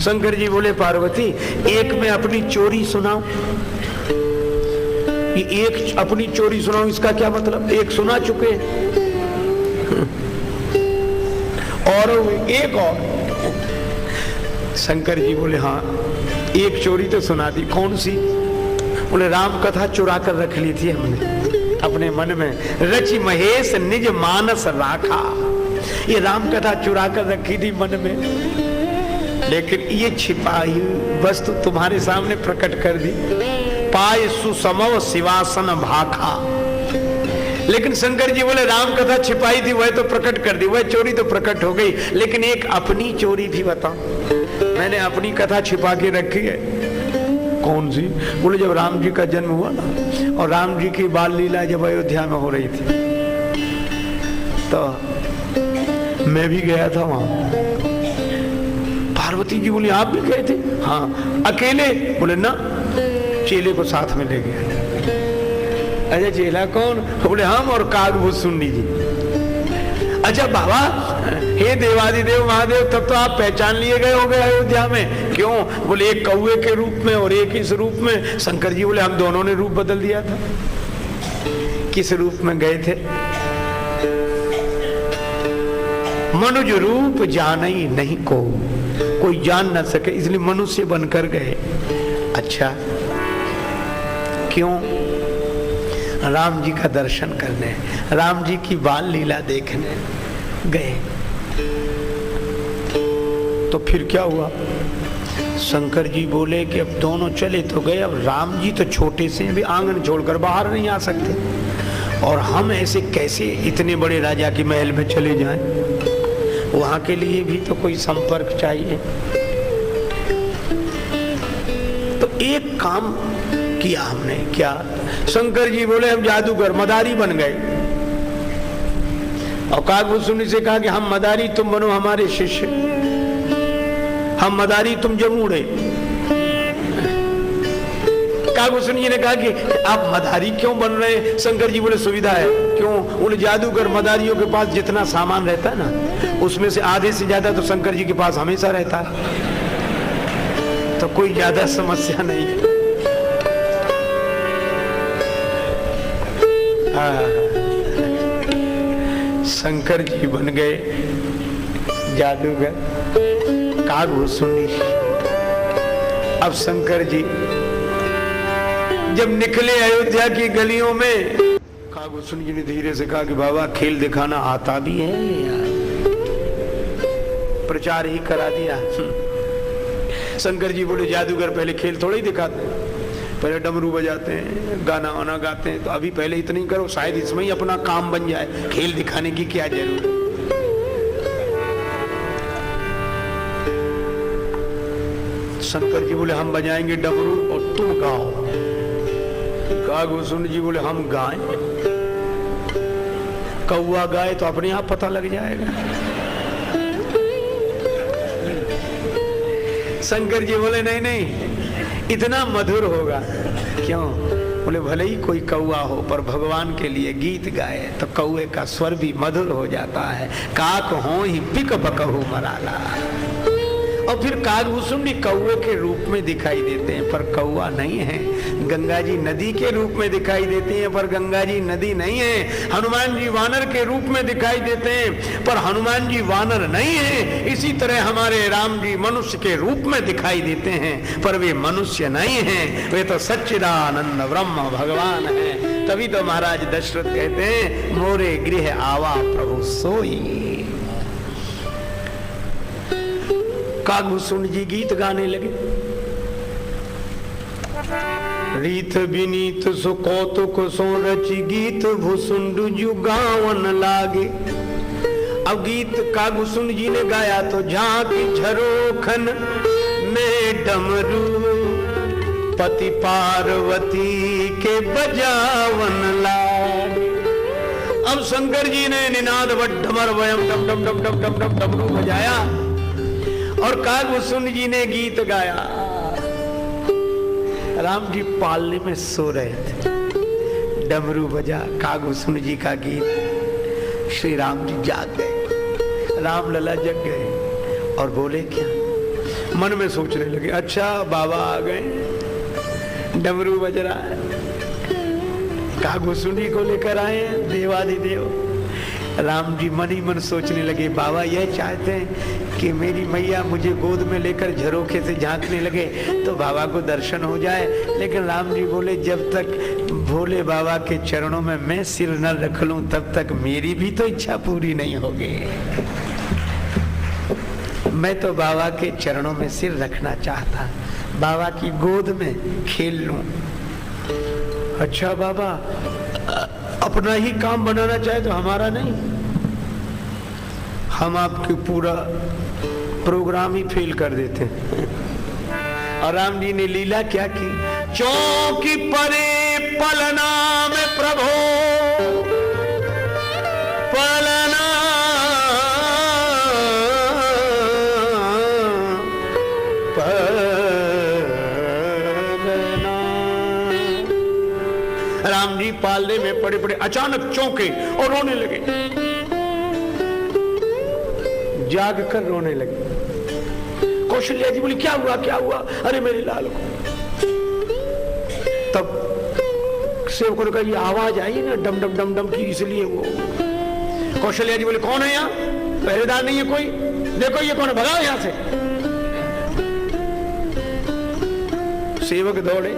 शंकर जी बोले पार्वती एक मैं अपनी चोरी सुनाऊं? ये एक अपनी चोरी सुनाऊं इसका क्या मतलब? एक सुना चुके और एक और। शंकर जी बोले हाँ एक चोरी तो सुना दी। कौन सी? बोले राम कथा चुरा कर रख ली थी हमने अपने मन में, रचि महेश निज मानस राखा। ये राम कथा चुरा कर रखी थी मन में, लेकिन ये छिपाई वस्तु तुम्हारे सामने प्रकट कर दी। पाय सुसमव शिवासन भाखा। लेकिन शंकर जी बोले राम कथा छिपाई थी वह तो प्रकट कर दी, वह चोरी तो प्रकट हो गई, लेकिन एक अपनी चोरी भी बताओ। मैंने अपनी कथा छिपा के रखी है। कौन सी? बोले जब राम जी का जन्म हुआ ना और राम जी की बाल लीला जब अयोध्या में हो रही थी तो मैं भी गया था वहां। पार्वती जी बोली आप भी गए थे? हाँ। अकेले? बोले ना, चेले को साथ में ले गया। अच्छा चेला कौन? बोले हम और कागभूषुंडी जी। अच्छा बाबा, हे देवादिदेव महादेव, तब तो आप पहचान लिए गए हो गए अयोध्या में। क्यों? बोले एक कौवे के रूप में और एक इस रूप में। शंकर जी बोले हम दोनों ने रूप बदल दिया था। किस रूप में गए थे? मनुज रूप जानई नहीं को, कोई जान न सके इसलिए मनुष्य बनकर गए। अच्छा क्यों? राम जी का दर्शन करने, राम जी की बाल लीला देखने गए। तो फिर क्या हुआ? शंकर जी बोले कि अब दोनों चले तो गए, अब राम जी तो छोटे से अभी आंगन छोड़कर बाहर नहीं आ सकते, और हम ऐसे कैसे इतने बड़े राजा के महल में चले जाएं? वहां के लिए भी तो कोई संपर्क चाहिए। तो एक काम किया हमने। क्या? शंकर जी बोले हम जादूगर मदारी बन गए, और कागभूषुंडी से कहा कि हम मदारी तुम बनो हमारे शिष्य, हम मदारी तुम जमूड़े। कागभूषुंडी ने कहा कि आप मदारी क्यों बन रहे हैं? शंकर जी बोले सुविधा है। क्यों? उन जादूगर मदारियों के पास जितना सामान रहता है ना, उसमें से आधे से ज्यादा तो शंकर जी के पास हमेशा रहता है, तो कोई ज्यादा समस्या नहीं है। शंकर जी बन गए जादूगर कागभूषुंडी। अब शंकर जी जब निकले अयोध्या की गलियों में, कागभूषुंडी जी ने धीरे से कहा कि बाबा खेल दिखाना आता भी है यार, प्रचार ही करा दिया। शंकर जी बोले जादूगर पहले खेल थोड़ा ही दिखाते हैं, पहले डमरू बजाते हैं, गाना वाना गाते हैं, तो अभी पहले इतना ही करो, शायद इसमें ही अपना काम बन जाए, खेल दिखाने की क्या जरूरत। शंकर जी बोले हम बजाएंगे डमरू और तुम गाओ। कागभूषुंडी जी बोले हम गाएं? कौवा गाए तो अपने आप पता लग जाएगा। शंकर जी बोले नहीं नहीं, इतना मधुर होगा। क्यों? बोले भले ही कोई कौवा हो पर भगवान के लिए गीत गाए तो कौवे का स्वर भी मधुर हो जाता है। काक हो ही पिक पकहु मराला। और फिर कागभूषुंडी कौवे के रूप में दिखाई देते हैं पर कौवा नहीं है, गंगा जी नदी के रूप में दिखाई देती हैं पर गंगा जी नदी नहीं है। हनुमान जी वानर के रूप में दिखाई देते हैं पर हनुमान जी वानर नहीं है। इसी तरह हमारे राम जी मनुष्य के रूप में दिखाई देते हैं पर वे मनुष्य नहीं हैं, वे तो सच्चिदानंद ब्रह्म भगवान है। तभी तो महाराज दशरथ कहते हैं मोरे गृह आवा प्रभु सोई। कागभूषुंडी जी गीत गाने लगे। रीत विनीत सो कौतुक सो रचि गीत भूषुंडी जी गावन लागे। अब गीत कागभूषुंडी जी ने गाया तो झांकी झरोखन में डमरू पति पार्वती के बजावन लागे। अब शंकर जी ने निनाद वड्ढमर वयम डम डम डम डम डम डम डमरू बजाया और कागभूषुंडी जी ने गीत गाया। राम जी पालने में सो रहे थे, डमरू बजा कागभूषुंडी जी का गीत। श्री राम जी जाग गए, राम लला जग गए और बोले क्या? मन में सोचने लगे, अच्छा बाबा आ गए, डमरू बज रहा है, कागुसुंडी को लेकर आए हैं देवाधिदेव। राम जी मन ही मन सोचने लगे, बाबा यह चाहते हैं कि मेरी मैया मुझे गोद में लेकर झरोखे से झांकने लगे तो बाबा को दर्शन हो जाए। लेकिन राम जी बोले, जब तक भोले बाबा के चरणों में मैं सिर न रख लूं तब तक मेरी भी तो इच्छा पूरी नहीं होगी। मैं तो बाबा के चरणों में सिर रखना चाहता, बाबा की गोद में खेल लूं। अच्छा बाबा, अपना ही काम बनाना चाहे तो हमारा नहीं, हम आपके पूरा प्रोग्राम ही फेल कर देते हैं। और राम जी ने लीला क्या की, चौकी परे पलना में प्रभो पलना राम जी पालने में पड़े पड़े अचानक चौंके और रोने लगे, जाग कर रोने लगे। कौशल्या जी बोली, क्या हुआ क्या हुआ? अरे मेरे लाल को। तब सेवकों ने कहा, ये आवाज आई ना डम डम डम डम की, इसलिए वो। कौशल्या जी बोले, कौन है यहाँ? पहरेदार नहीं है कोई? देखो ये कौन है, भगाओ यहां से। सेवक दौड़े,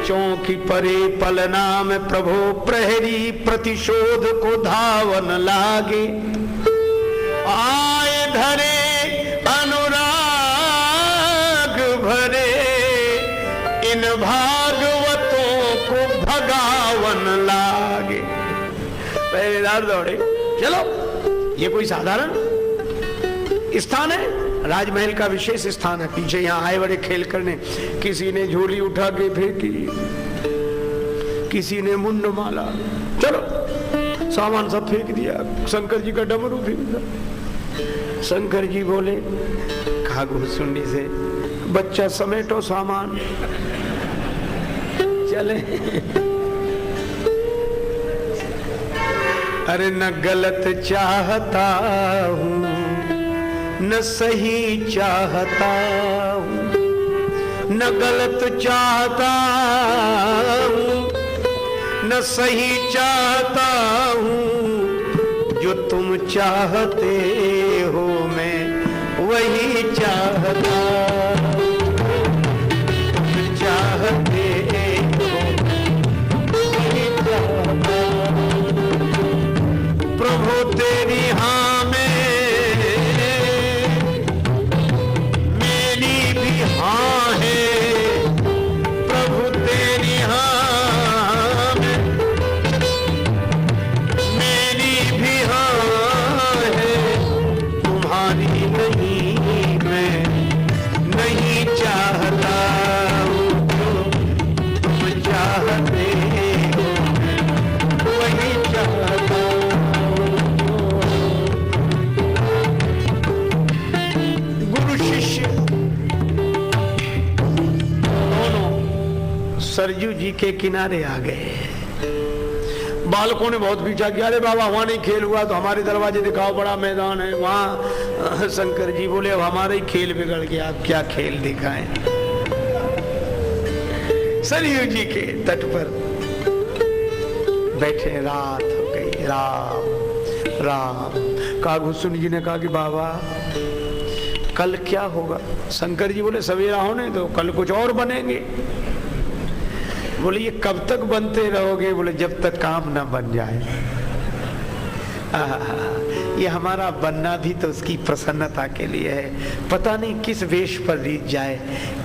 चौकी परे पलना में प्रभो प्रहरी प्रतिशोध को धावन लागे, आए धरे अनुराग भरे इन भागवतों को भगावन लागे। पहरेदार दौड़े, चलो ये कोई साधारण स्थान है, राजमहल का विशेष स्थान है। पीछे यहाँ आए बड़े खेल करने, किसी ने झोली उठा के फेंकी, किसी ने मुंड माला, चलो सामान सब फेंक दिया। शंकर जी का डमरू फेंक दिया। शंकर जी बोले कागुसुंडी से, बच्चा समेटो सामान, चले। अरे न गलत चाहता हूँ न सही चाहता हूँ, न गलत चाहता हूँ न सही चाहता हूँ, जो तुम चाहते हो मैं वही चाहता हूँ, तुम चाहते हो वही चाहता हूँ। प्रभु तेरी हाँ में हाँ है, प्रभु तेरी हाँ में मेरी भी हाँ है, तुम्हारी नहीं मैं नहीं चाहता हूँ, जो तुम चाहते हो वही चाहता हूँ। गुरु शिष्य सरजू जी के किनारे आ गए। बालकों ने बहुत पीछा किया, अरे बाबा वहां नहीं खेल हुआ तो हमारे दरवाजे दिखाओ, बड़ा मैदान है वहां। शंकर जी बोले, अब हमारा ही खेल बिगड़ गया, आप क्या खेल दिखाएं। सरयू जी के तट पर बैठे, रात हो गई। राम राम। कागुसुंडी जी ने कहा कि बाबा कल क्या होगा? शंकर जी बोले, सवेरा होने दो, कल कुछ और बनेंगे। बोले, ये कब तक बनते रहोगे? बोले, जब तक काम ना बन जाए। ये हमारा बनना भी तो उसकी प्रसन्नता के लिए है। पता नहीं किस वेश पर रीझ जाए,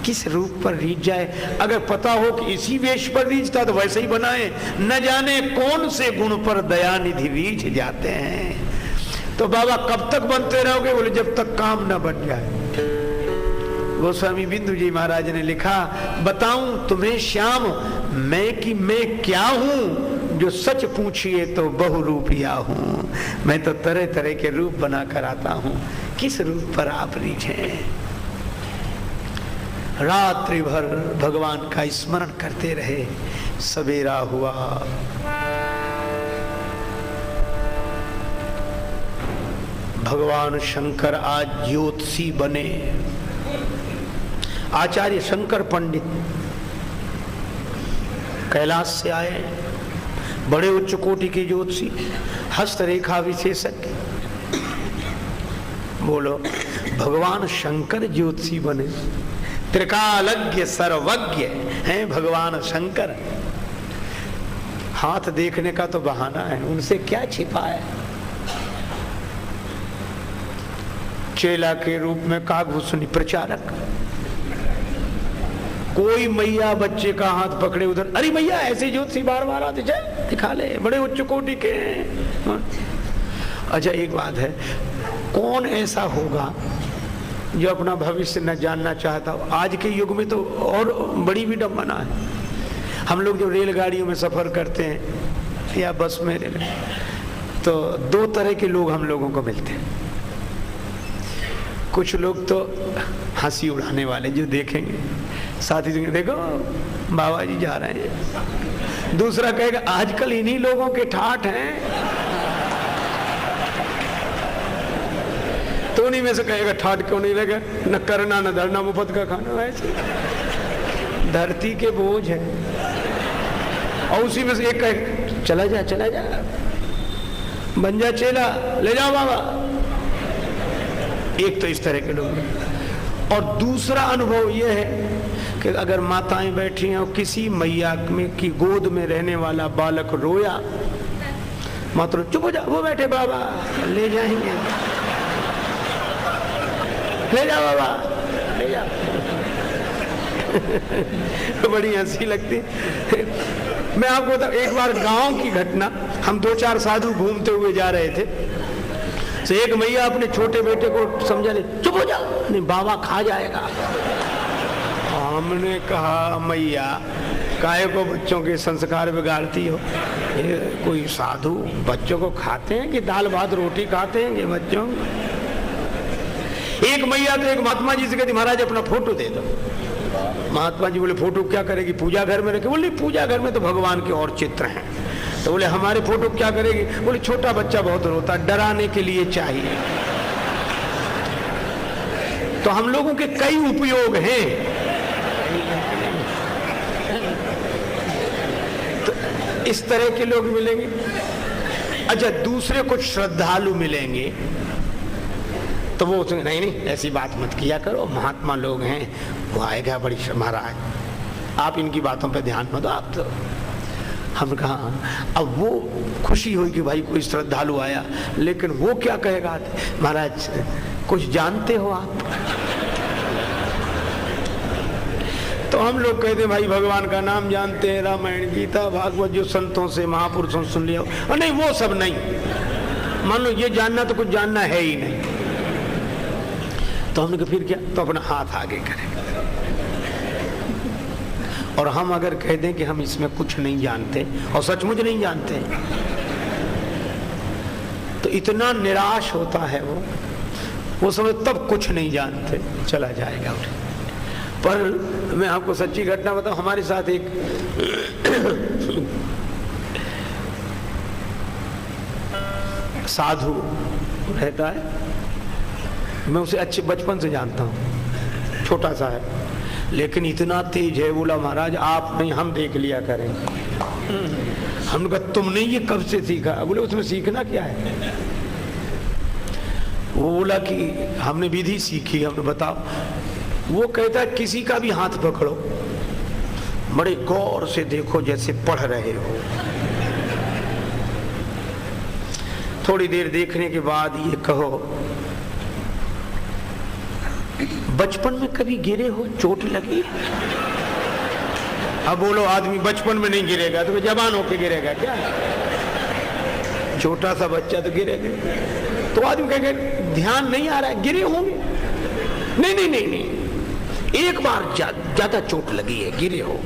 किस रूप पर रीझ जाए। अगर पता हो कि इसी वेश पर रीझता तो वैसे ही बनाए। न जाने कौन से गुण पर दयानिधि रीझ जाते हैं। तो बाबा कब तक बनते रहोगे? बोले, जब तक काम न बन जाए। गोस्वामी बिंदु जी महाराज ने लिखा, बताऊं तुम्हें श्याम मैं कि मैं क्या हूं, जो सच पूछिए तो बहुरूपिया हूं। मैं तो तरह तरह के रूप बना कर आता हूं, किस रूप पर आप रीझे। रात्रि भर भगवान का स्मरण करते रहे। सवेरा हुआ, भगवान शंकर आज ज्योतिषी बने। आचार्य शंकर पंडित कैलाश से आए, बड़े उच्च कोटि के ज्योतिषी, हस्तरेखा विशेषज्ञ। बोलो, भगवान शंकर ज्योतिषी बने, त्रिकालज्ञ सर्वज्ञ हैं भगवान शंकर। हाथ देखने का तो बहाना है, उनसे क्या छिपा है। चेला के रूप में कागभूषणी प्रचारक, कोई मैया बच्चे का हाथ पकड़े उधर, अरे मैया ऐसे ज्योतिषी बार बार आते, चल दिखा ले, बड़े उच्च कोटि के। अच्छा एक बात है, कौन ऐसा होगा जो अपना भविष्य न जानना चाहता हो? आज के युग में तो और बड़ी विडंबना है। हम लोग जब रेलगाड़ियों में सफर करते हैं या बस में, तो दो तरह के लोग हम लोगों को मिलते हैं। कुछ लोग तो हंसी उड़ाने वाले, जो देखेंगे साथी संग, देखो बाबा जी जा रहे हैं। दूसरा कहेगा आजकल इन्हीं लोगों के ठाठ हैं, तो उन्हीं में से कहेगा ठाठ क्यों नहीं लगे, न करना न धरना मुफ्त का खाना। वैसे धरती के बोझ है। और उसी में से एक कहे चला जा चला जा, बन जा चेला, ले जाओ बाबा। एक तो इस तरह के लोग। और दूसरा अनुभव यह है कि अगर माताएं बैठी हैं और किसी मैया में की गोद में रहने वाला बालक रोया, मात्र चुप हो जा, वो बैठे बाबा ले जाएंगे, ले जाओ बाबा ले जाओ। बड़ी हंसी लगती। मैं आपको बताऊं, एक बार गांव की घटना, हम 2-4 साधु घूमते हुए जा रहे थे, तो एक मैया अपने छोटे बेटे को समझा ले, चुप हो जाओ, नहीं बाबा खा जाएगा। हमने कहा मैया काहे को बच्चों के संस्कार बिगाड़ती हो? ये कोई साधु बच्चों को खाते हैं कि दाल भात रोटी खाते हैं ये बच्चों? एक मैया तो एक महात्मा जी से कहती महाराज अपना फोटो दे दो। महात्मा जी बोले फोटो क्या करेगी, पूजा घर में रखे? बोले पूजा घर में तो भगवान के और चित्र हैं। तो बोले हमारे फोटो क्या करेगी? बोले छोटा बच्चा बहुत रोता, डराने के लिए चाहिए। तो हम लोगों के कई उपयोग हैं। तो इस तरह के लोग मिलेंगे। अच्छा दूसरे कुछ श्रद्धालु मिलेंगे तो वो नहीं नहीं ऐसी बात मत किया करो, महात्मा लोग हैं, वो आएगा बड़ी महाराज आप इनकी बातों पे ध्यान मत दो आप। तो हम कहा अब वो खुशी हुई कि भाई कोई श्रद्धालु आया, लेकिन वो क्या कहेगा, महाराज कुछ जानते हो आप? तो हम लोग कहते भाई भगवान का नाम जानते हैं, रामायण गीता भागवत जो संतों से महापुरुषों सुन लिया। और नहीं वो सब नहीं, मान लो ये जानना तो कुछ जानना है ही नहीं। तो हमने कहा फिर क्या? तो अपना हाथ आगे करें। और हम अगर कह दें कि हम इसमें कुछ नहीं जानते और सचमुच नहीं जानते, तो इतना निराश होता है वो समझ तब कुछ नहीं जानते, चला जाएगा। पर मैं आपको सच्ची घटना बताऊं, हमारे साथ एक साधु रहता है, मैं उसे अच्छे बचपन से जानता हूँ, छोटा सा है लेकिन इतना तेज है। बोला महाराज आप नहीं हम देख लिया करेंगे। हमने कहा तुमने ये कब से सीखा? बोले उसमें सीखना क्या है? वो बोला कि हमने विधि सीखी। हमने बताओ। वो कहता है किसी का भी हाथ पकड़ो, बड़े गौर से देखो जैसे पढ़ रहे हो। थोड़ी देर देखने के बाद ये कहो बचपन में कभी गिरे हो, चोट लगी? अब बोलो आदमी बचपन में नहीं गिरेगा तो जवान होके गिरेगा क्या? छोटा सा बच्चा तो गिरेगा। तो आदमी कहेगा ध्यान नहीं आ रहा है, गिरे होंगे। नहीं नहीं नहीं नहीं, एक बार ज्यादा चोट लगी है, गिरे हो।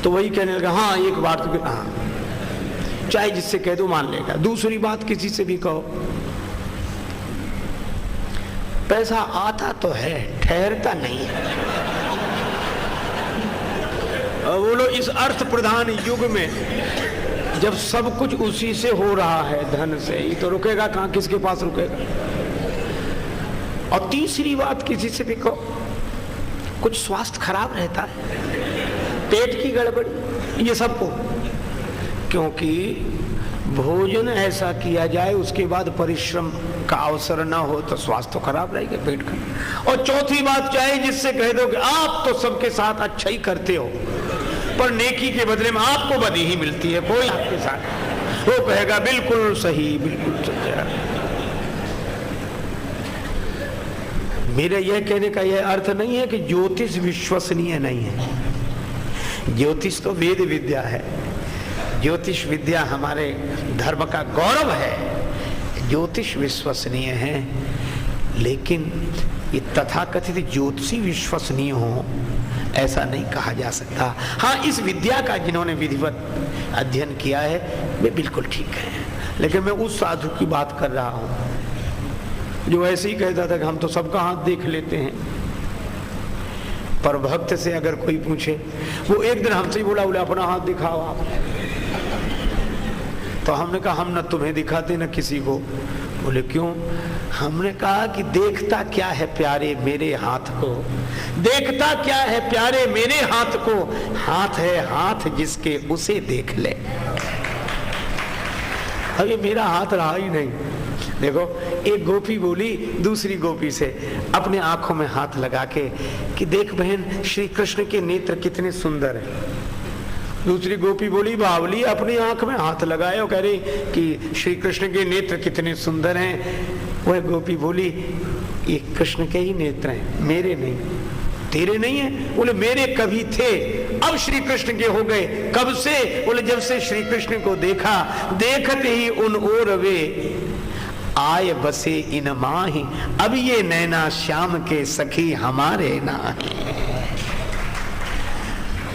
तो वही कहने लगा हाँ एक बार तो हाँ, चाहे जिससे कह दो मान लेगा। दूसरी बात किसी से भी कहो, पैसा आता तो है ठहरता नहीं है। बोलो इस अर्थ प्रधान युग में जब सब कुछ उसी से हो रहा है, धन से ही, तो रुकेगा कहाँ? किसके पास रुकेगा? और तीसरी बात किसी से भी कहो, कुछ स्वास्थ्य खराब रहता है, पेट की गड़बड़ी, ये सबको, क्योंकि भोजन ऐसा किया जाए उसके बाद परिश्रम का अवसर ना हो तो स्वास्थ्य तो खराब रहेगा पेट का। और चौथी बात चाहे जिससे कह दो कि आप तो सबके साथ अच्छा ही करते हो, पर नेकी के बदले में आपको बदी ही मिलती है, कोई आपके साथ, वो कहेगा बिल्कुल सही, बिल्कुल सच्चा। मेरे यह कहने का यह अर्थ नहीं है कि ज्योतिष विश्वसनीय नहीं है। ज्योतिष तो वेद विद्या है, ज्योतिष विद्या हमारे धर्म का गौरव है, ज्योतिष विश्वसनीय है, लेकिन ये तथाकथित ज्योतिषी विश्वसनीय हो ऐसा नहीं कहा जा सकता। हाँ, इस विद्या का जिन्होंने विधिवत अध्ययन किया है वे बिल्कुल ठीक है, लेकिन मैं उस साधु की बात कर रहा हूं जो ऐसे ही कहता था कि हम तो सबका हाथ देख लेते हैं। पर भक्त से अगर कोई पूछे, वो एक दिन हमसे ही बोला, बोले अपना हाथ दिखाओ आप। तो हमने कहा हम न तुम्हें दिखाते न किसी को। बोले क्यों? हमने कहा कि देखता क्या है प्यारे मेरे हाथ को, देखता क्या है प्यारे मेरे हाथ को, हाथ है हाथ जिसके उसे देख ले। अब ये मेरा हाथ रहा ही नहीं। देखो, एक गोपी बोली दूसरी गोपी से अपने आंखों में हाथ लगा के कि देख बहन, श्री कृष्ण के नेत्र कितने सुंदर हैं। दूसरी गोपी बोली बावली अपनी आंख में हाथ लगाए और कह रही कि श्री कृष्ण के नेत्र कितने सुंदर हैं। वह गोपी बोली ये कृष्ण के ही नेत्र हैं, मेरे नहीं। तेरे नहीं है? बोले मेरे कभी थे, अब श्री कृष्ण के हो गए। कब से? बोले जब से श्री कृष्ण को देखा, देखते ही उन ओर वे आए बसे इन माही, अब ये नैना श्याम के सखी हमारे नाही।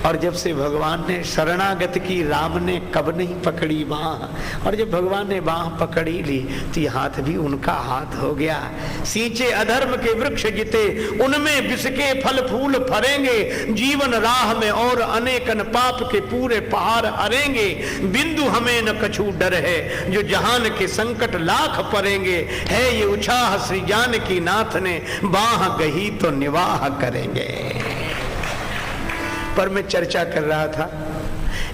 और जब से भगवान ने शरणागत की, राम ने कब नहीं पकड़ी बाह, और जब भगवान ने बाह पकड़ी ली तो ये हाथ भी उनका हाथ हो गया। सींचे अधर्म के वृक्ष जिते, उनमें बिसके फल फूल फरेंगे, जीवन राह में और अनेकन पाप के पूरे पहाड़ हरेंगे। बिंदु हमें न कछु डर है, जो जहान के संकट लाख परेंगे। है ये उछाह श्री जान की नाथ ने, बाह गही तो निवाह करेंगे। पर मैं चर्चा कर रहा था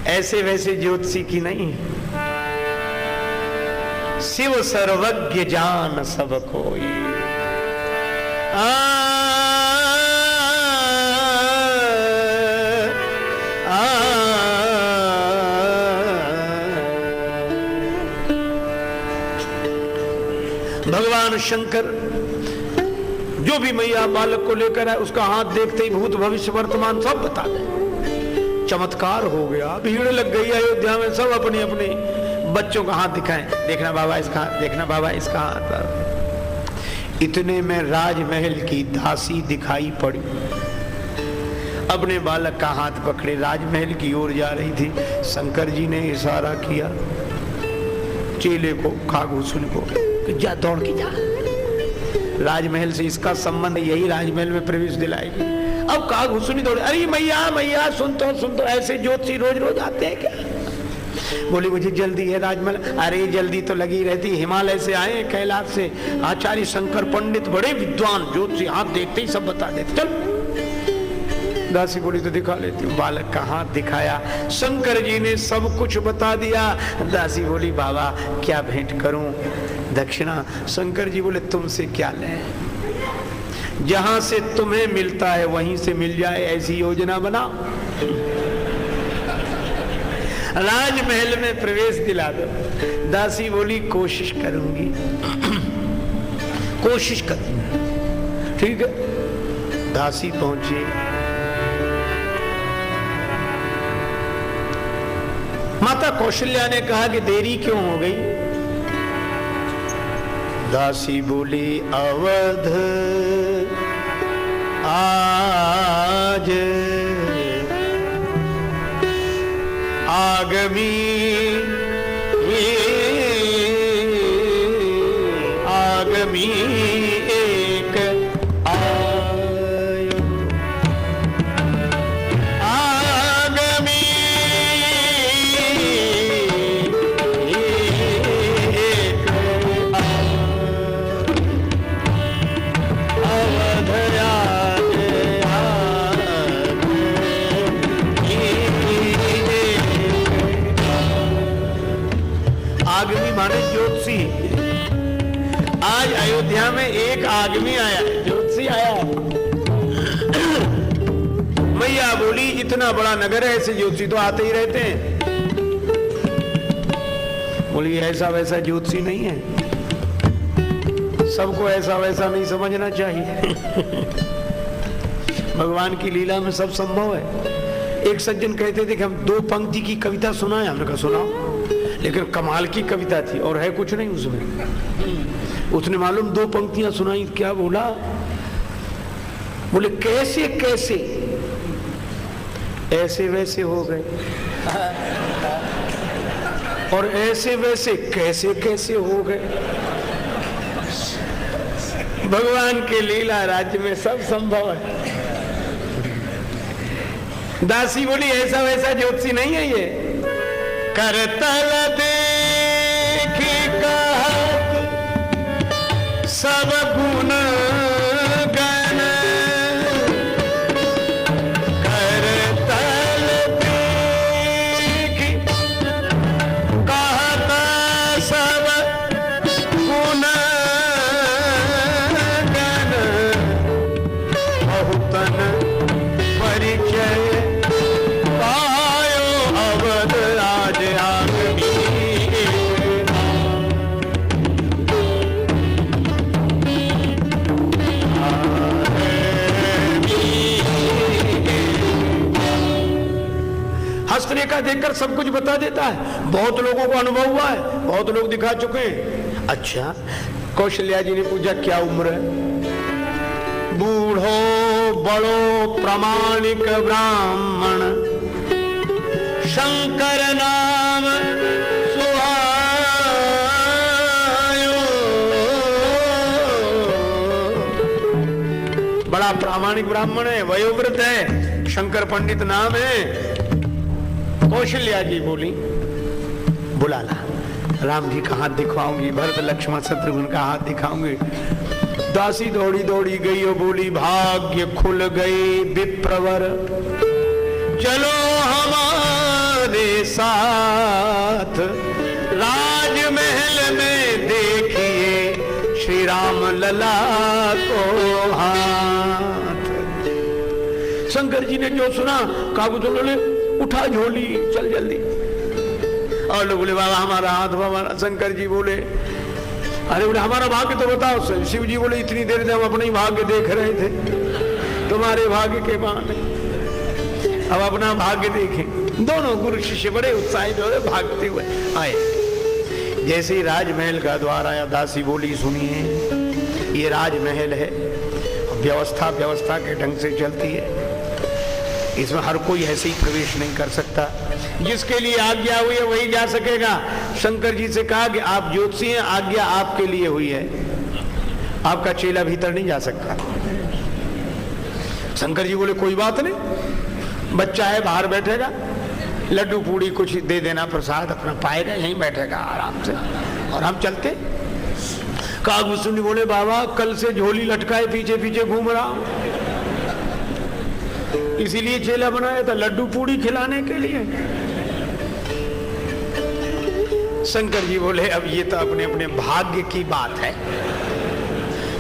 ऐसे वैसे ज्योतिषी की नहीं, शिव सर्वज्ञ जान सब कोई। भगवान शंकर जो भी मैया बालक को लेकर आए उसका हाथ देखते ही भूत भविष्य वर्तमान सब बता दे। चमत्कार हो गया, भीड़ लग गई अयोध्या में, सब अपने अपने बच्चों का हाथ दिखाएं, देखना बाबा इसका हाथ, देखना बाबा इसका हाथ। इतने में राजमहल की दासी दिखाई पड़ी, अपने बालक का हाथ पकड़े राजमहल की ओर जा रही थी। शंकर जी ने इशारा किया चेले को, कागभूषण को, जा दौड़ के जा, राजमहल से इसका संबंध, यही राजमहल में प्रवेश दिलाएगी। अब कागभूषण दौड़े, अरे मैया मैया सुन तो ऐसे ज्योतिषी रोज रोज आते हैं क्या? बोली मुझे जल्दी है राजमहल। अरे जल्दी तो लगी रहती, हिमालय से आए कैलाश से, आचार्य शंकर पंडित बड़े विद्वान ज्योतिषी, हाथ देखते ही सब बता देते। चल दासी बोली तो दिखा लेती हूँ। बालक का हाथ दिखाया, शंकर जी ने सब कुछ बता दिया। दासी बोली बाबा क्या भेंट करूं, दक्षिणा? शंकर जी बोले तुमसे क्या लें, जहां से तुम्हें मिलता है वहीं से मिल जाए ऐसी योजना बनाओ, राजमहल में प्रवेश दिला दो। दासी बोली कोशिश करूंगी, कोशिश करूंगी। ठीक है, दासी पहुंची, माता कौशल्या ने कहा कि देरी क्यों हो गई? दासी बोली अवध आज आगमी आगमी एक आयो, आगमी एक अवध आज बोली इतना बड़ा नगर है, ऐसे ज्योतिषी तो आते ही रहते हैं। बोली ऐसा वैसा ज्योतिषी नहीं है, सबको ऐसा वैसा नहीं समझना चाहिए। भगवान की लीला में सब संभव है। एक सज्जन कहते थे कि हम 2 पंक्ति की कविता सुनाए, हमने कहा सुनाओ, लेकिन कमाल की कविता थी और है कुछ नहीं उसमें। उसने मालूम 2 पंक्तियां सुनाई, क्या बोला? बोले कैसे कैसे ऐसे वैसे हो गए और ऐसे वैसे कैसे कैसे हो गए। भगवान के लीला राज्य में सब संभव है। दासी बोली ऐसा वैसा ज्योतिषी नहीं है ये। करतल देखी कहत सब गुण गण, करतल देखी कहत सब गुण गण, बहुतन परिचय हस्तरेखा देखकर सब कुछ बता देता है। बहुत लोगों को अनुभव हुआ है, बहुत लोग दिखा चुके हैं। अच्छा, कौशल्या जी ने पूछा क्या उम्र है? बूढ़ो बड़ो प्रामाणिक ब्राह्मण, शंकर नाम सुहायो, बड़ा प्रामाणिक ब्राह्मण है, वयोवृद्ध है, शंकर पंडित नाम है। कौशल्या जी बोली बुला ला, राम जी का हाथ दिखवाऊंगी, भरत लक्ष्मण शत्रुघ्न का हाथ दिखाऊंगी। दासी दौड़ी दौड़ी गई और बोली भाग्य खुल गए विप्रवर, चलो हमारे साथ, राजमहल में देखिए श्री राम लला को हाथ। शंकर जी ने जो सुना काबू ले उठा झोली, चल जल्दी। और लोग बोले बाबा हमारा हाथ, हमारा। शंकर जी बोले अरे बोले हमारा भाग्य तो बताओ। शिव जी बोले इतनी देर से हम अपना ही भाग्य देख रहे थे, तुम्हारे भाग्य के बहाने अब अपना भाग्य देखें। दोनों गुरु शिष्य बड़े उत्साहित हो भागते हुए आए। जैसे ही राजमहल का द्वार आया, दासी बोली सुनिए ये राजमहल है, व्यवस्था के ढंग से चलती है, इसमें हर कोई ऐसे ही प्रवेश नहीं कर सकता, जिसके लिए आज्ञा हुई है वही जा सकेगा। शंकर जी से कहा कि आप ज्योतिषी हैं, आज्ञा आपके लिए हुई है, आपका चेला भीतर नहीं जा सकता। शंकर जी बोले कोई बात नहीं, बच्चा है बाहर बैठेगा, लड्डू पूड़ी कुछ दे देना प्रसाद, अपना पाएगा, यहीं बैठेगा आराम से और हम चलते। कागभूषण बोले बाबा कल से झोली लटकाए पीछे पीछे घूम रहा हूं, इसीलिए चेला बनाया था, लड्डू पूड़ी खिलाने के लिए। शंकर जी बोले अब ये तो अपने अपने भाग्य की बात है।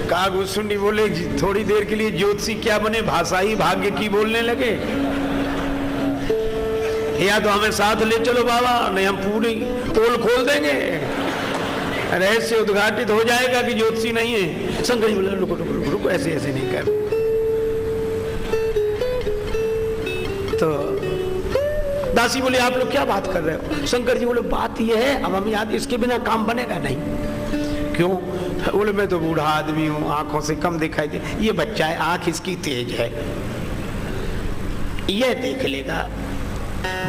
कागभूषण बोले थोड़ी देर के लिए ज्योतिषी क्या बने, भाषा ही भाग्य की बोलने लगे। या तो हमें साथ ले चलो बाबा, नहीं हम पूरी पोल खोल देंगे, रहस्य उद्घाटित हो जाएगा कि ज्योतिषी नहीं है। शंकर जी बोले रुको रुको रुको रुको, ऐसे ऐसे नहीं कर। तो दासी बोले आप लोग क्या बात कर रहे हो? शंकर जी बोले बात यह है, अब हम याद इसके बिना काम बनेगा नहीं। क्यों? बोले मैं तो बूढ़ा आदमी हूँ, आंखों से कम दिखाई दे, ये बच्चा है आंख इसकी तेज है, यह देख लेगा,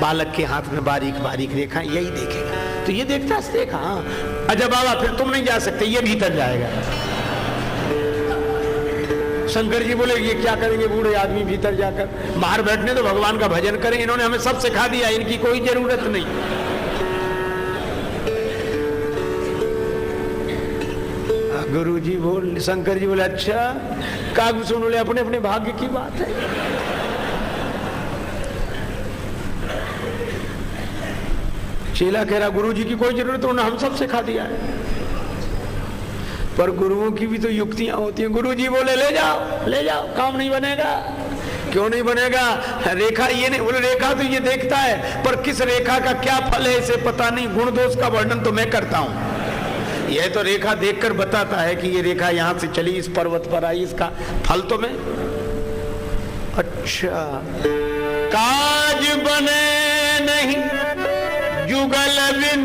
बालक के हाथ में बारीक बारीक रेखा यही देखेगा, तो ये देखता देखा। हाँ अच्छा बाबा फिर तुम नहीं जा सकते, ये भीतर जाएगा। शंकर जी बोले ये क्या करेंगे बूढ़े आदमी भीतर जाकर, बाहर बैठने तो भगवान का भजन करें, इन्होंने हमें सब सिखा दिया, इनकी कोई जरूरत नहीं। गुरु जी बोल, शंकर जी बोले अच्छा, कागभूषण बोले अपने अपने भाग्य की बात है। चेला कह रहा गुरु जी की कोई जरूरत, उन्होंने हम सब सिखा दिया है। पर गुरुओं की भी तो युक्तियां होती हैं। गुरु जी बोले ले जाओ काम नहीं बनेगा, क्यों नहीं बनेगा? रेखा ये नहीं, बोले रेखा तो ये देखता है, पर किस रेखा का क्या फल है इसे पता नहीं। गुण दोष का वर्णन तो मैं करता हूं, यह तो रेखा देखकर बताता है कि ये रेखा यहां से चली, इस पर्वत पर आई, इसका फल तो मैं। अच्छा, काज बने नहीं जुगल बिन,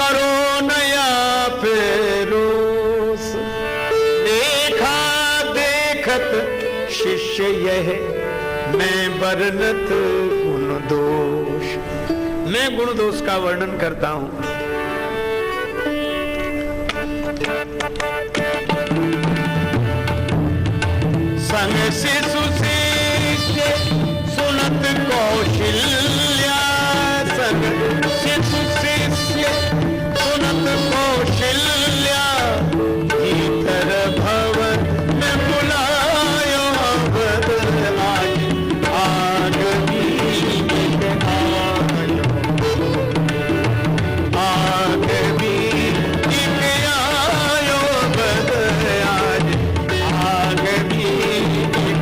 करो नया फेरोस, देखा देखत शिष्य यह, मैं बरनत गुण दोष। मैं गुण दोष का वर्णन करता हूं। संग शिशु शिष्य सुनत कौशल्या, संग शिशु शिष्य सुनत कौशल्या, भीतर भवन में बुलायो अवध आज, आग बीत आयो, आग बीत आयो अवध आज, आग बीत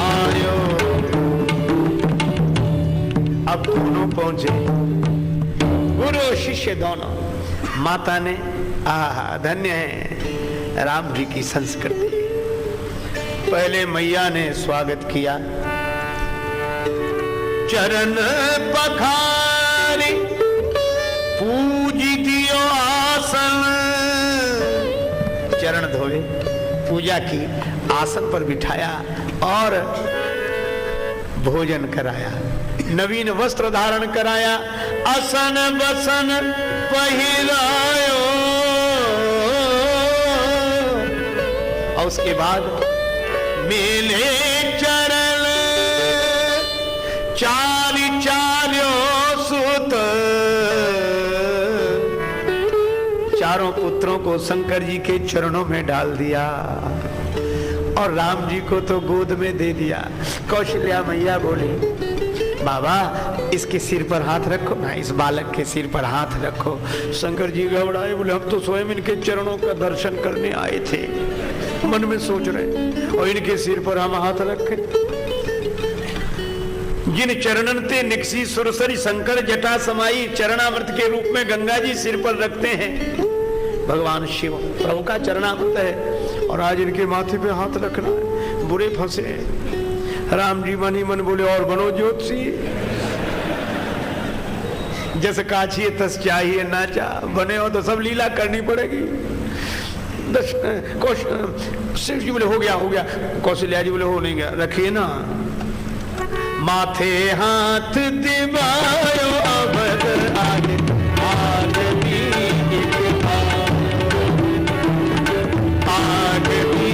आयो। अब दोनों पहुंचे, गुरु शिष्य दोनों। माता ने, आहा धन्य है राम जी की संस्कृति। पहले मैया ने स्वागत किया, चरण पखारी पूज दियो आसन, चरण धोए, पूजा की, आसन पर बिठाया और भोजन कराया, नवीन वस्त्र धारण कराया, असन बसन पहिरायो। और उसके बाद मेले चरण चारि चार्यो सुत, चारों पुत्रों को शंकर जी के चरणों में डाल दिया और राम जी को तो गोद में दे दिया। कौशल्या मैया बोली, बाबा इसके सिर पर हाथ रखो ना, इस बालक के सिर पर हाथ रखो। शंकर जी घबराए, बोले हम तो स्वयं इनके चरणों का दर्शन करने आए थे, मन में सोच रहे, और इनके सिर पर हम हाथ रखें। जिन चरणन ते निकसी सुरसरी शंकर जटा समाई, चरणामृत के रूप में गंगा जी सिर पर रखते हैं भगवान शिव, प्रभु का चरणामृत है, और आज इनके माथे पे हाथ रखना है। बुरे फंसे। राम जी मन ही मन बोले, और बनो ज्योतिषी, जैसे काछिए तस चाहिए नाचा, बने हो तो सब लीला करनी पड़ेगी। शिव जी बोले हो गया हो गया, कौशल्या जी बोले हो नहीं गया, रखिए ना। माथे हाथ दिवायो अवध आगे, आगे भी आगे भी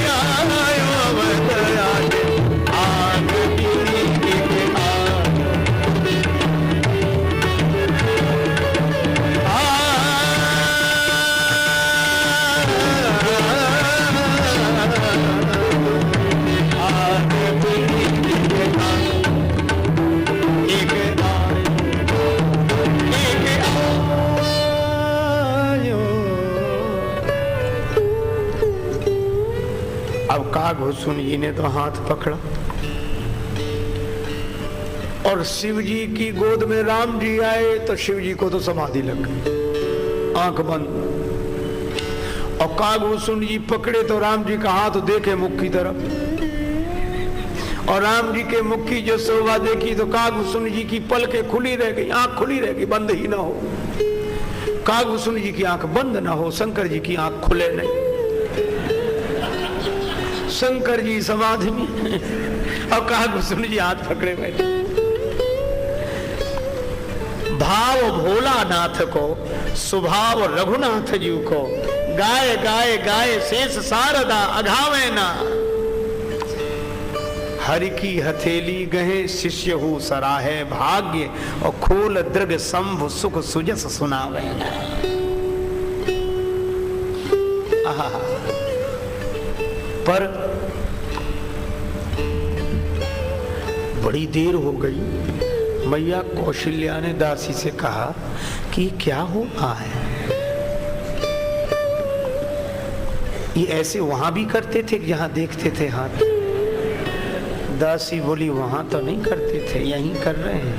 आयो अवध आगे, आगे भी अब कागभूषण जी ने तो हाथ पकड़ा और शिव जी की गोद में राम जी आए तो शिव जी को तो समाधि लग गई, आंख बंद। और कागभूषण जी पकड़े तो राम जी का हाथ देखे मुख की तरफ, और राम जी के मुख की जो शोभा देखी तो कागभूषण जी की पलकें खुली रह गई, आंख खुली रह गई, बंद ही ना हो। कागभूषण जी की आंख बंद ना हो, शंकर जी की आंख खुले नहीं। शंकर जी समाधि में और कागभूषण जी हाथ पकड़े बैठे। भाव भोलानाथ को, स्वभाव रघुनाथ जी को, गाय गाय गाय शेष शारदा अघावे ना। हरि की हथेली गहे शिष्य हूँ सराहे भाग्य, और खोल दृग संभ सुख सुजस सुनावे। पर बड़ी देर हो गई। मैया कौशल्या ने दासी से कहा कि क्या हो रहा है? ये ऐसे वहां भी करते थे जहां देखते थे हाथ? दासी बोली वहां तो नहीं करते थे, यहीं कर रहे हैं,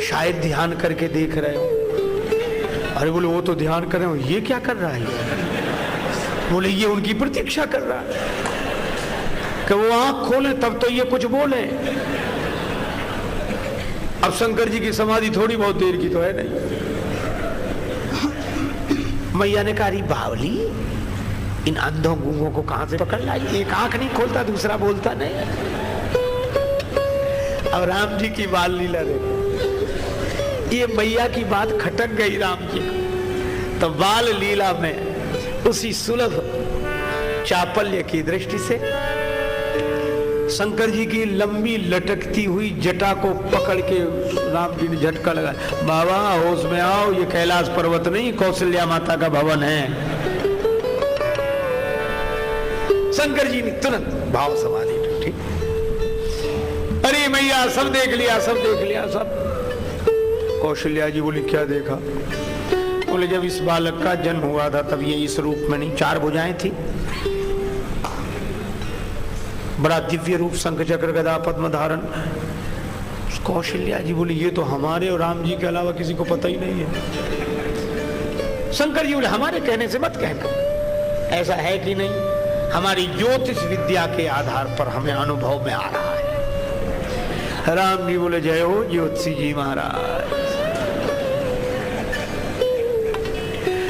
शायद ध्यान करके देख रहे हो। अरे बोले वो तो ध्यान कर रहे हो, ये क्या कर रहा है? बोले ये उनकी प्रतीक्षा कर रहा है कि वो आंख खोले तब तो ये कुछ बोले। अब शंकर जी की समाधि थोड़ी बहुत देर की तो है नहीं। मैया ने कहा बावली, इन अंधों गूंगों को कहां से पकड़ लाई? एक आंख नहीं खोलता, दूसरा बोलता नहीं। अब राम जी की बाल लीला देखो, ये मैया की बात खटक गई राम जी को, तो बाल लीला में उसी सुलभ चापल्य की दृष्टि से शंकर जी की लंबी लटकती हुई जटा को पकड़ के राम जी ने झटका लगा, बाबा होश में आओ, ये कैलाश पर्वत नहीं कौशल्या माता का भवन है। शंकर जी ने तुरंत भाव समाधि ठीक। अरे मैया सब देख लिया, सब देख लिया, सब। कौशल्या जी बोली क्या देखा? बोले जब इस बालक का जन्म हुआ था तब ये इस रूप में नहीं, 4 भुजाएं थी, बड़ा दिव्य रूप, शंख चक्र गदा पद्म धारण। कौशल्या जी बोली ये तो हमारे और राम जी के अलावा किसी को पता ही नहीं है। शंकर जी बोले हमारे कहने से मत कहना, ऐसा है कि नहीं, हमारी ज्योतिष विद्या के आधार पर हमें अनुभव में आ रहा है। राम जी बोले जय हो ज्योतिषी जी महाराज।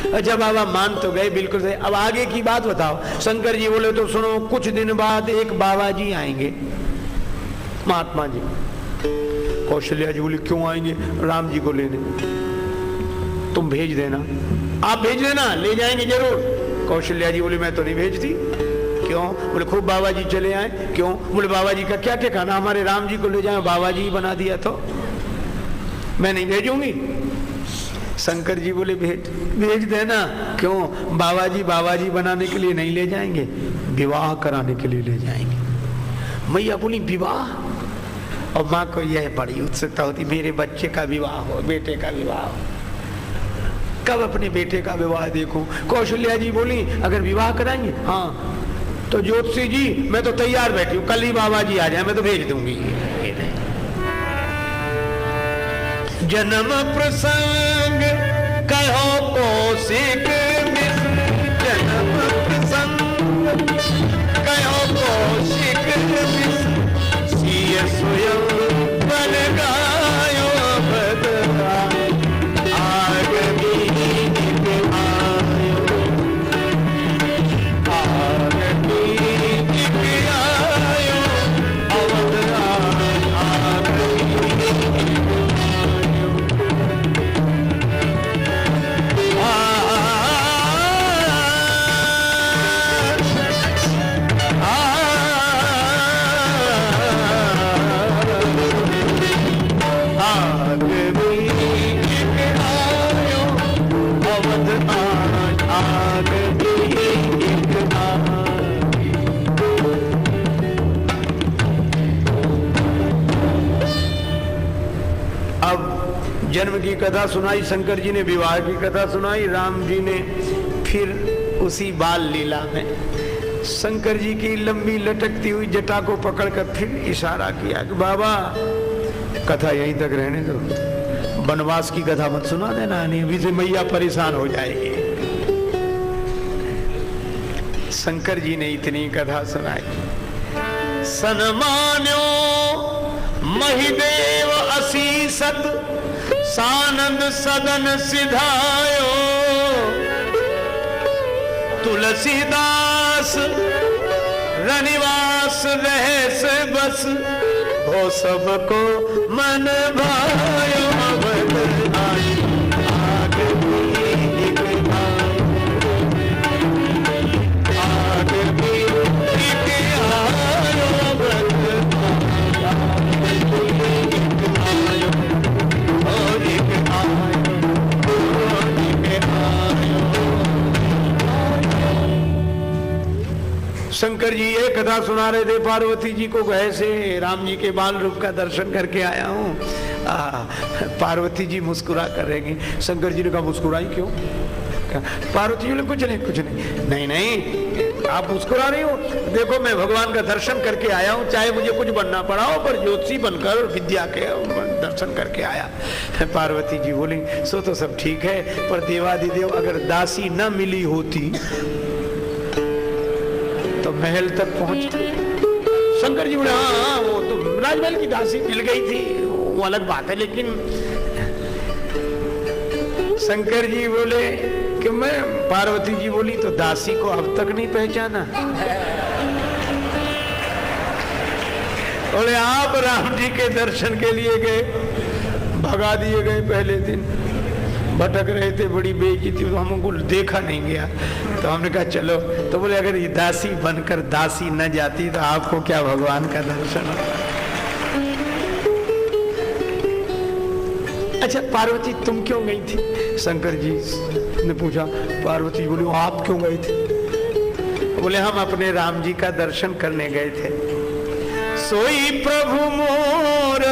अच्छा बाबा मान तो गए, बिल्कुल सही। अब आगे की बात बताओ। शंकर जी बोले तो सुनो, कुछ दिन बाद एक बाबा जी आएंगे, महात्मा जी। कौशल्या जी बोली क्यों आएंगे? राम जी को लेने। तुम भेज देना। आप भेज देना, ले जाएंगे जरूर। कौशल्या जी बोली मैं तो नहीं भेजती। क्यों? बोले खूब बाबा जी चले आए। क्यों? बोले बाबा जी का क्या ठिकाना, हमारे राम जी को ले जाए, बाबा जी बना दिया तो मैं नहीं भेजूंगी। शंकर जी बोले भेज देना। क्यों? बाबा जी बनाने के लिए नहीं ले जाएंगे, विवाह कराने के लिए ले जाएंगे। मैया बोली विवाह? और माँ को यह बड़ी उत्सुकता होती, मेरे बच्चे का विवाह हो, बेटे का विवाह हो, कब अपने बेटे का विवाह देखूं। कौशल्या जी बोली अगर विवाह कराएंगे, हाँ तो ज्योतिषी जी मैं तो तैयार बैठी हूँ, कल ही बाबा जी आ जाए, मैं तो भेज दूंगी। जन्म प्रसंग कहो कौशिक, जन्म प्रसंग कहो कौशिक, सिय स्वयं बन गायो बदला, आग बीत आयो, आग बीत आयो, अवध आग जन्म की कथा सुनाई, शंकर जी ने विवाह की कथा सुनाई, राम जी ने फिर उसी बाल लीला में शंकर जी की लंबी लटकती हुई जटा को पकड़कर फिर इशारा किया कि बाबा कथा यहीं तक रहने दो, वनवास की कथा मत सुना देना, नहीं अभी से मैया परेशान हो जाएगी। शंकर जी ने इतनी कथा सुनाई। सन्मान्यो महिदेव असीसत, सानंद सदन सिधायो, तुलसीदास रनिवास रहस बस, वो सबको मन भायो, अवध आई आग बीत आयो, आग बीत आयो, अवध शंकर जी ये कथा सुना रहे थे पार्वती जी को, ऐसे राम जी के बाल रूप का दर्शन करके आया हूँ। पार्वती जी मुस्कुरा कर रहेंगी। शंकर जी ने कहा मुस्कुराई क्यों? पार्वती जी ने कुछ नहीं कुछ नहीं। नहीं नहीं आप मुस्कुरा रही हो, देखो मैं भगवान का दर्शन करके आया हूँ, चाहे मुझे कुछ बनना पड़ा हो पर ज्योतिषी बनकर विद्या के दर्शन करके आया। पार्वती जी बोली सो तो सब ठीक है, पर देवादिदेव अगर दासी न मिली होती तो महल तक पहुंचते। शंकर जी बोले हाँ वो तो राजमहल की दासी मिल गई थी वो अलग बात है, लेकिन शंकर जी बोले कि मैं, पार्वती जी बोली तो दासी को अब तक नहीं पहचाना? बोले आप राम जी के दर्शन के लिए गए, भगा दिए गए, पहले दिन भटक रहे थे, बड़ी बेइज्जती थी, तो हमको देखा नहीं गया। तो हमने कहा चलो, तो बोले अगर ये दासी बनकर दासी न जाती तो आपको क्या भगवान का दर्शन होता? अच्छा पार्वती तुम क्यों गई थी? शंकर जी ने पूछा। पार्वती बोली आप क्यों गए थे? बोले हम अपने राम जी का दर्शन करने गए थे। सोई प्रभु मोर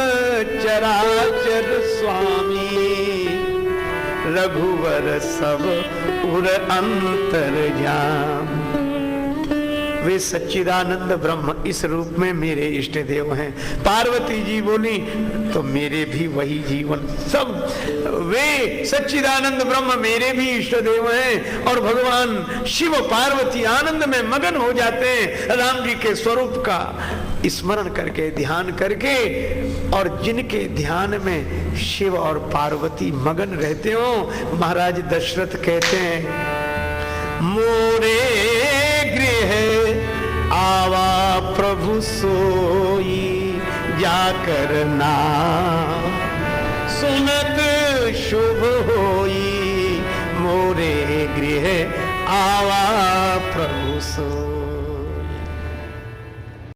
चराचर स्वामी, रघुवर सब उर अंतर्याम। वे सच्चिदानंद ब्रह्म इस रूप में मेरे इष्ट देव हैं। पार्वती जी बोली तो मेरे भी वही जीवन, सब वे सच्चिदानंद ब्रह्म मेरे भी इष्ट देव हैं। और भगवान शिव पार्वती आनंद में मगन हो जाते हैं राम जी के स्वरूप का स्मरण करके, ध्यान करके। और जिनके ध्यान में शिव और पार्वती मगन रहते हो, महाराज दशरथ कहते हैं मोरे गृह आवा प्रभु सोई, जाकर नाम सुनत शुभ होई। मोरे गृह आवा प्रभु सोई।